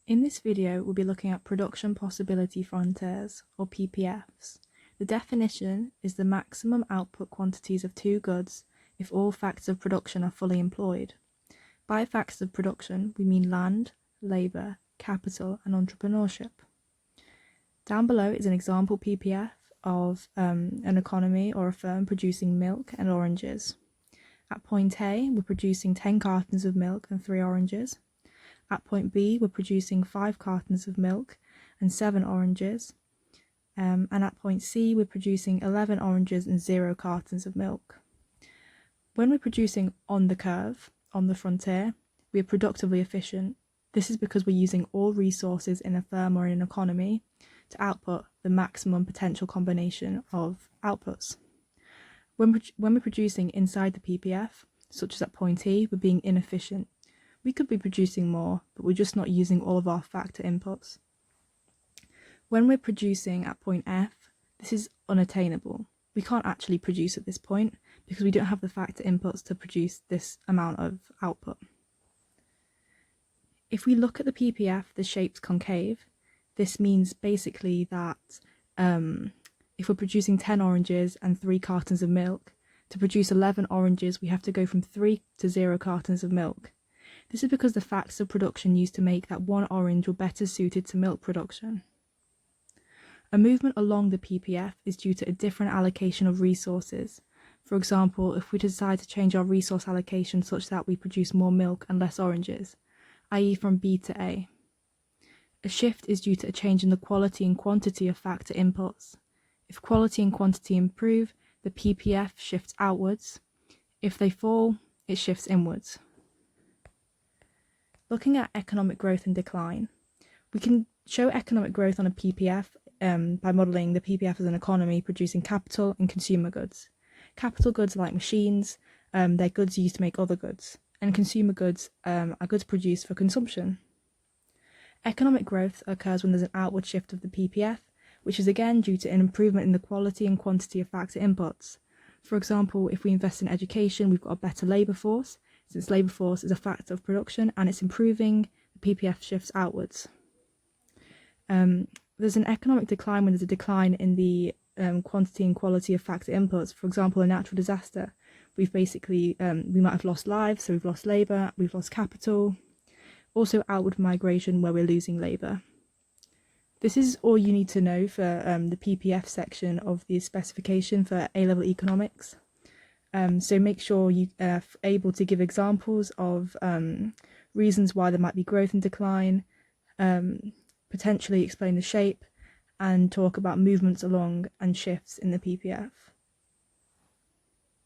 In this video, we'll be looking at production possibility frontiers, or PPFs. The definition is the maximum output quantities of two goods if all factors of production are fully employed. By factors of production, we mean land, labour, capital, and entrepreneurship. Down below is an example PPF of an economy or a firm producing milk and oranges. At point A, we're producing 10 cartons of milk and 3 oranges. At point B, we're producing 5 cartons of milk and 7 oranges. And at point C, we're producing 11 oranges and 0 cartons of milk. When we're producing on the curve, on the frontier, we are productively efficient. This is because we're using all resources in a firm or in an economy to output the maximum potential combination of outputs. When we're producing inside the PPF, such as at point E, we're being inefficient. We could be producing more, but we're just not using all of our factor inputs. When we're producing at point F, this is unattainable. We can't actually produce at this point because we don't have the factor inputs to produce this amount of output. If we look at the PPF, the shape's concave. This means basically that if we're producing 10 oranges and 3 cartons of milk, to produce 11 oranges, we have to go from 3 to 0 cartons of milk. This is because the factors of production used to make that one orange were better suited to milk production. A movement along the PPF is due to a different allocation of resources. For example, if we decide to change our resource allocation such that we produce more milk and less oranges, i.e. from B to A. A shift is due to a change in the quality and quantity of factor inputs. If quality and quantity improve, the PPF shifts outwards. If they fall, it shifts inwards. Looking at economic growth and decline, we can show economic growth on a PPF by modelling the PPF as an economy producing capital and consumer goods. Capital goods are like machines, they're goods used to make other goods, and consumer goods are goods produced for consumption. Economic growth occurs when there's an outward shift of the PPF, which is again due to an improvement in the quality and quantity of factor inputs. For example, if we invest in education, we've got a better labour force. Since labour force is a factor of production and it's improving, the PPF shifts outwards. There's an economic decline when there's a decline in the quantity and quality of factor inputs. For example, a natural disaster. We've basically, we might have lost lives, so we've lost labour, we've lost capital. Also outward migration where we're losing labour. This is all you need to know for the PPF section of the specification for A-level economics. So make sure you are able to give examples of reasons why there might be growth and decline, potentially explain the shape, and talk about movements along and shifts in the PPF.